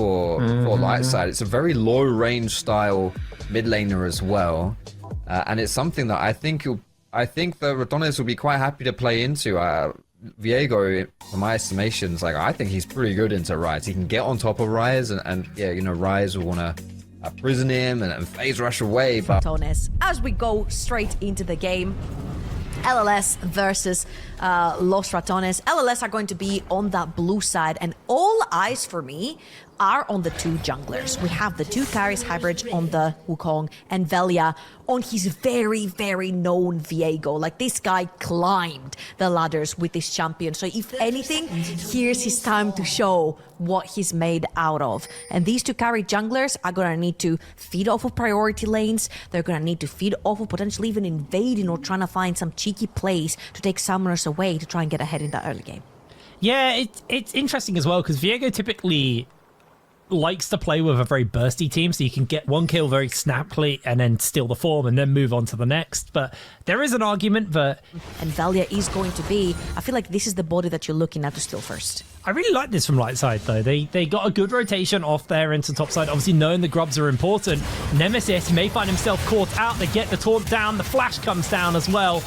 for LIGHTSIDE. It's a very low range style mid laner as well, and it's something that I think the RATONES will be quite happy to play into. Viego, for my estimations, like I think he's pretty good into Ryze. He can get on top of Ryze, and yeah, you know, Ryze will want to prison him and phase rush away. But RATONES, as we go straight into the game, LLS versus Los RATONES. LLS are going to be on that blue side, and all eyes for me are on the two junglers. We have the two carries, Hybrid on the Wukong, and Velia on his very, very known Viego. Like, this guy climbed the ladders with this champion. So if anything, here's his time to show what he's made out of. And these two carry junglers are gonna need to feed off of priority lanes. They're gonna need to feed off of potentially even invading or trying to find some cheeky plays to take summoners away to try and get ahead in the early game. Yeah, it's interesting as well, because Viego typically likes to play with a very bursty team, so you can get one kill very snappily and then steal the form and then move on to the next. But there is an argument that... And Velia is going to be... I feel like this is the body that you're looking at to steal first. I really like this from LIGHTSIDE, though. They got a good rotation off there into top side. Obviously, knowing the grubs are important. Nemesis may find himself caught out. They get the taunt down. The flash comes down as well.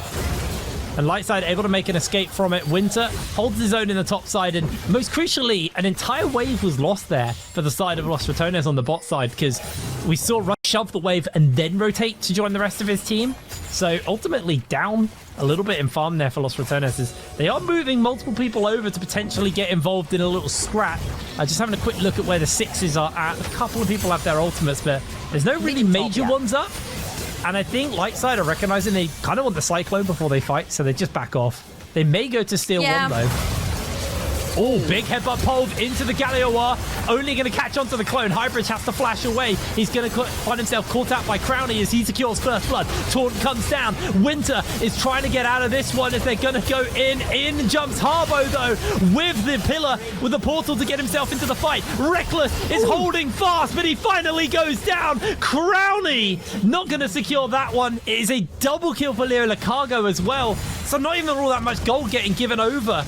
And LIGHTSIDE able to make an escape from it. Winter holds his own in the top side, and most crucially, an entire wave was lost there for the side of Los RATONES on the bot side, because we saw Rush shove the wave and then rotate to join the rest of his team. So ultimately down a little bit in farm there for Los RATONES, as they are moving multiple people over to potentially get involved in a little scrap. Just having a quick look at where the sixes are at. A couple of people have their ultimates, but there's no really major ones up. And I think LIGHTSIDE are recognizing they kind of want the Cyclone before they fight, so they just back off. They may go to steal one, though. Oh, big headbutt pole into the Galioar. Only going to catch onto the clone. Hybrid has to flash away. He's going to find himself caught out by Crownie as he secures first blood. Taunt comes down. Winter is trying to get out of this one as they're going to go in. In jumps Harbo, though, with the pillar, with the portal to get himself into the fight. Reckless is holding fast, but he finally goes down. Crownie not going to secure that one. It is a double kill for Leo Lacargo as well. So not even all that much gold getting given over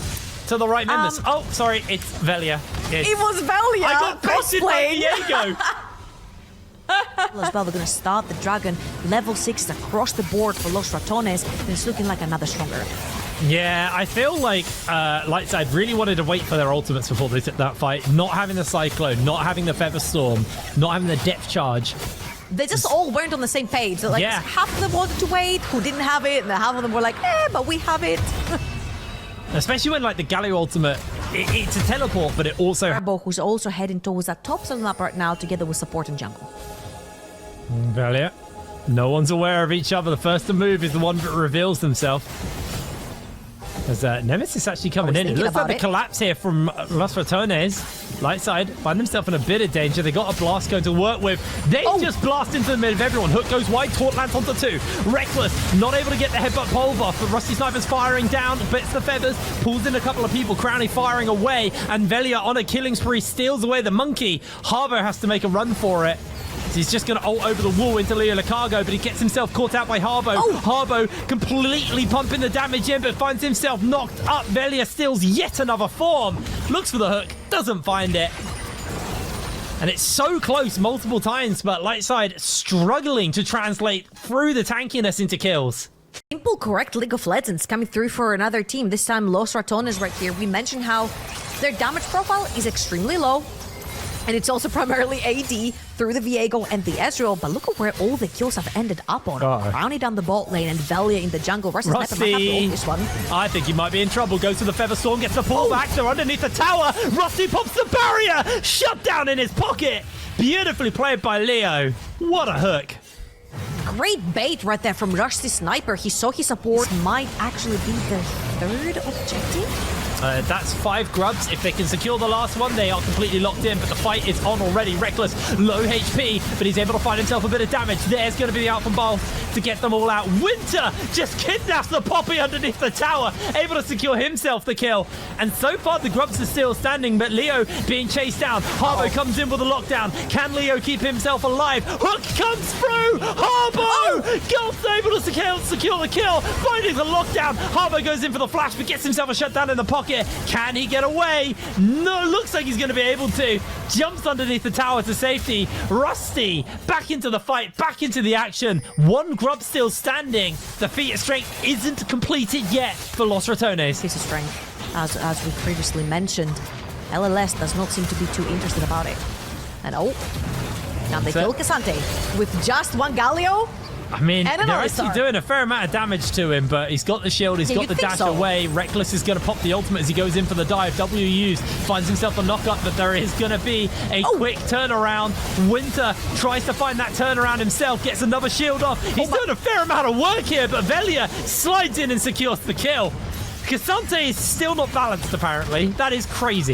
to the right members. Oh, sorry, it's Velia. It was Velia! I got bested by Viego! As well, they're going to start the Dragon. Level 6 across the board for Los RATONES, and it's looking like another stronger. Yeah, I feel like LIGHTSIDE really wanted to wait for their ultimates before they took that fight. Not having the Cyclone, not having the Feather Storm, not having the Depth Charge. They just all weren't on the same page. So, like, half of them wanted to wait, who didn't have it, and half of them were like, but we have it. Especially when, like, the Galio ultimate, it's a teleport, but it also... Harbo, who's also heading towards that top side map right now, together with support and jungle. Velia. No one's aware of each other. The first to move is the one that reveals themselves. As Nemesis actually coming in. It looks like the collapse here from Los RATONES. LIGHTSIDE find themselves in a bit of danger. They got a blast going to work with. They just blast into the mid of everyone. Hook goes wide. Taunt lands onto two. Reckless not able to get the headbutt pole buff, but Rusty Sniper's firing down. Bits the feathers. Pulls in a couple of people. Crownie firing away. And Velia on a killing spree steals away the monkey. Harbo has to make a run for it. He's just going to ult over the wall into Leo Lacargo, but he gets himself caught out by Harbo. Harbo completely pumping the damage in, but finds himself knocked up. Velia steals yet another form. Looks for the hook, doesn't find it. And it's so close multiple times, but LIGHTSIDE struggling to translate through the tankiness into kills. Simple, correct League of Legends coming through for another team. This time, Los RATONES right here. We mentioned how their damage profile is extremely low. And it's also primarily AD through the Viego and the Ezreal. But look at where all the kills have ended up on. Brownie down the bot lane and Velia in the jungle. Rusty might have to ult this one. I think he might be in trouble. Goes to the Feather Storm, gets the pull back. They're underneath the tower. Rusty pops the barrier. Shut down in his pocket. Beautifully played by Leo. What a hook. Great bait right there from Rusty Sniper. He saw his support. This might actually be the third objective. That's 5 grubs. If they can secure the last one, they are completely locked in, but the fight is on already. Reckless, low HP, but he's able to find himself a bit of damage. There's going to be the outcome ball to get them all out. Winter just kidnaps the Poppy underneath the tower, able to secure himself the kill. And so far, the grubs are still standing, but Leo being chased down. Harbo comes in with a lockdown. Can Leo keep himself alive? Hook comes through! Harbo! Gulf's able to secure the kill, finding the lockdown. Harbo goes in for the flash, but gets himself a shutdown in the pocket. pocket. Can he get away? No, looks like he's going to be able to. Jumps underneath the tower to safety. Rusty back into the fight, back into the action. One grub still standing. The feat of strength isn't completed yet for Los Ratones. Piece of strength, as we previously mentioned. LLS does not seem to be too interested about it. And now they kill Cassante with just one Galio. I mean, and they're actually doing a fair amount of damage to him, but he's got the shield, he's got the dash away. Reckless is going to pop the ultimate as he goes in for the dive. W used, finds himself a knock-up, but there is going to be a quick turnaround. Winter tries to find that turnaround himself, gets another shield off. He's doing a fair amount of work here, but Velia slides in and secures the kill. Cassante is still not balanced, apparently. That is crazy.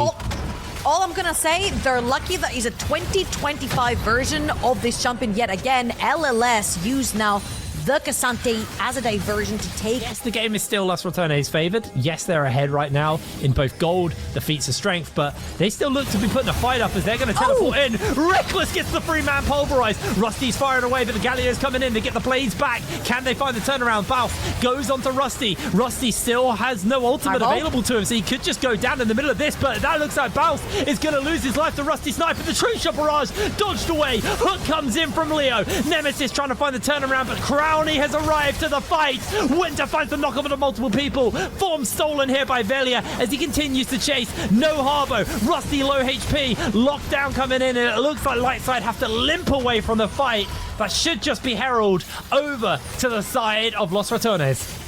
All I'm gonna say, they're lucky that is a 2025 version of this champion yet again. LLS used now the Cassante as a diversion to take. Yes, the game is still Los Ratones favored. Yes, they're ahead right now in both gold, the feats of strength, but they still look to be putting a fight up as they're going to teleport in. Reckless gets the free man pulverized. Rusty's firing away, but the Galio's coming in. They get the blades back. Can they find the turnaround? Baus goes onto Rusty. Rusty still has no ultimate available to him, so he could just go down in the middle of this, but that looks like Baus is going to lose his life to Rusty Sniper. The true shot barrage dodged away. Hook comes in from Leo. Nemesis trying to find the turnaround, but Crowley has arrived to the fight. Winter finds the knock-off onto multiple people. Form stolen here by Velia as he continues to chase. No Harbo. Rusty low HP. Lockdown coming in, and it looks like Lightside have to limp away from the fight. That should just be Herald over to the side of Los Ratones.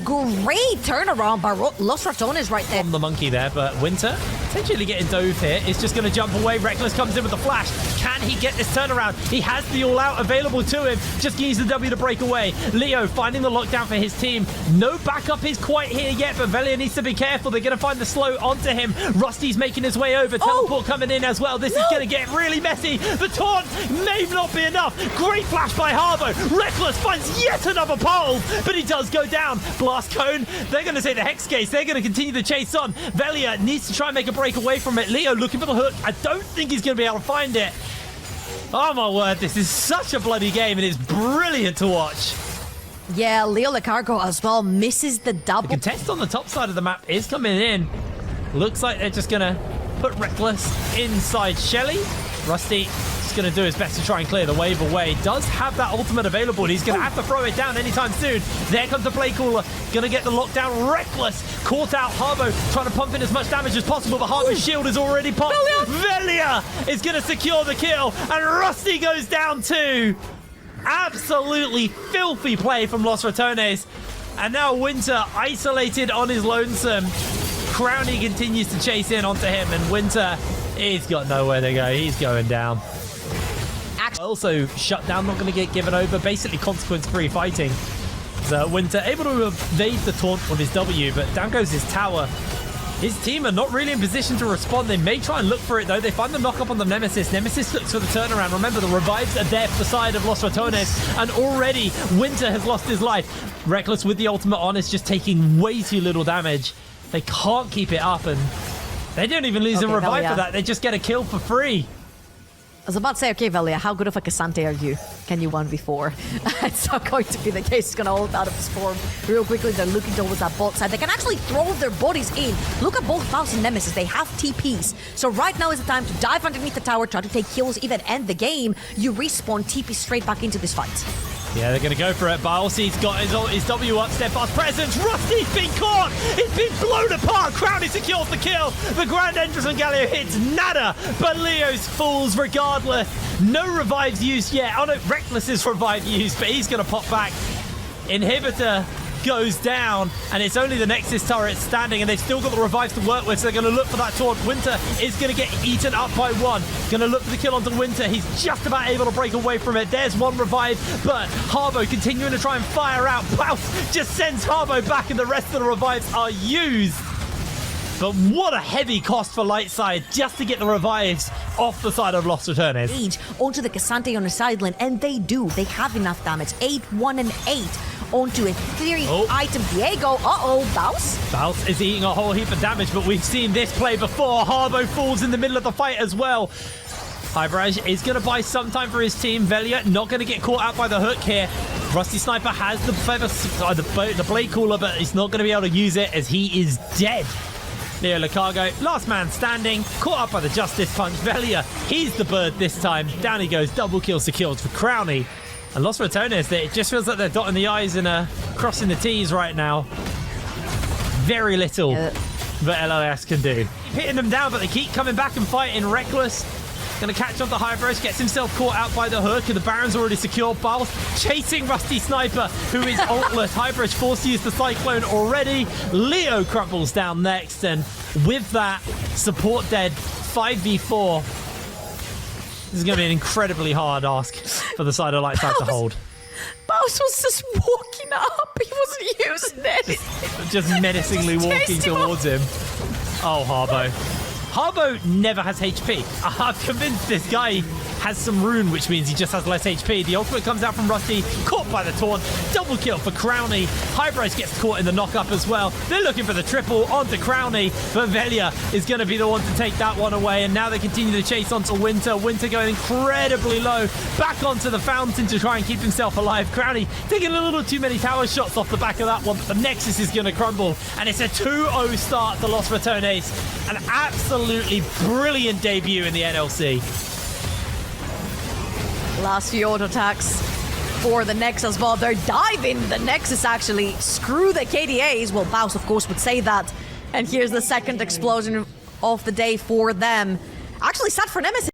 Great turnaround by Los Ratones right there. On the monkey there, but Winter potentially getting dove here. Is just going to jump away. Reckless comes in with the flash. Can he get this turnaround? He has the all-out available to him. Just needs the W to break away. Leo finding the lockdown for his team. No backup is quite here yet, but Velia needs to be careful. They're going to find the slow onto him. Rusty's making his way over. Teleport coming in as well. This is going to get really messy. The taunt may not be enough. Great flash by Harbo. Reckless finds yet another pole, but he does go down. Blast cone. They're going to say the hex case. They're going to continue the chase on. Velia needs to try and make a break away from it. Leo looking for the hook. I don't think he's going to be able to find it. Oh my word, this is such a bloody game. It is brilliant to watch. Yeah, Leo Lecargo as well misses the double. The contest on the top side of the map is coming in. Looks like they're just going to put Reckless inside Shelly. Rusty is going to do his best to try and clear the wave away. Does have that ultimate available, and he's going to have to throw it down anytime soon. There comes the play caller. Going to get the lockdown. Reckless caught out. Harbo trying to pump in as much damage as possible, but Harbo's shield is already popped. Velia is going to secure the kill, and Rusty goes down too. Absolutely filthy play from Los Ratones. And now Winter isolated on his lonesome. Crowney continues to chase in onto him, and Winter, he's got nowhere to go. He's going down. Also, Shutdown not going to get given over. Basically, consequence-free fighting. So Winter able to evade the taunt on his W, but down goes his tower. His team are not really in position to respond. They may try and look for it, though. They find the knock-up on the Nemesis. Nemesis looks for the turnaround. Remember, the revives are there for the side of Los Ratones, and already Winter has lost his life. Reckless with the ultimate on is just taking way too little damage. They can't keep it up, and they don't even lose a revive for that. They just get a kill for free. I was about to say, okay, Velia, how good of a Cassante are you? Can you 1v4? It's not going to be the case. It's going to hold out of his form real quickly. They're looking towards that bot side. They can actually throw their bodies in. Look at both Faust and Nemesis. They have TPs. So right now is the time to dive underneath the tower, try to take kills, even end the game. You respawn, TP straight back into this fight. Yeah, they're going to go for it. Biolsi's got his W up, steadfast presence. Rusty's been caught. It's been blown apart. Crowley secures the kill. The grand entrance on Galio hits nada, but Leo's falls regardless. No revives used yet. Oh no, Reckless's revive used, but he's going to pop back. Inhibitor goes down, and it's only the Nexus turret standing, and they've still got the revives to work with, so they're going to look for that taunt. Winter is going to get eaten up by one. Going to look for the kill onto Winter. He's just about able to break away from it. There's one revive, but Harbo continuing to try and fire out. Baus just sends Harbo back, and the rest of the revives are used. But what a heavy cost for Lightside just to get the revives off the side of Los Ratones. Onto the Cassante on the sideline, and they do. They have enough damage. 8, 1, and 8 onto a 3-item Diego. Baus? Baus is eating a whole heap of damage, but we've seen this play before. Harbo falls in the middle of the fight as well. Hybraj is going to buy some time for his team. Velia not going to get caught out by the hook here. Rusty Sniper has the feather, the blade cooler, but he's not going to be able to use it as he is dead. Leo Lucago, last man standing, caught up by the Justice Punch. Velia, he's the bird this time. Down he goes, double kill secured for Crownie. And Los Ratones, it just feels like they're dotting the I's and crossing the T's right now. Very little that LLS can do. Hitting them down, but they keep coming back and fighting. Reckless gonna catch on to Hybros, gets himself caught out by the hook, and the Baron's already secure. Biles chasing Rusty Sniper, who is ultless. Hybros forced to use the Cyclone already. Leo crumbles down next, and with that, support dead, 5v4. This is gonna be an incredibly hard ask for the side of Lightside to hold. Baus was just walking up. He wasn't using it. Just menacingly walking towards him. Oh, Harbo. Harbo never has HP. I'm convinced this guy has some rune, which means he just has less HP. The ultimate comes out from Rusty, caught by the taunt. Double kill for Crownie. Hybros gets caught in the knock-up as well. They're looking for the triple onto Crownie, but Velia is going to be the one to take that one away. And now they continue to chase onto Winter. Winter going incredibly low, back onto the fountain to try and keep himself alive. Crownie taking a little too many tower shots off the back of that one, but the Nexus is going to crumble. And it's a 2-0 start to Los Ratones. An absolutely brilliant debut in the NLC. Last few auto attacks for the Nexus, but they're diving the Nexus actually. Screw the KDAs. Well, Baus, of course, would say that. And here's the second explosion of the day for them. Actually, sad for Nemesis.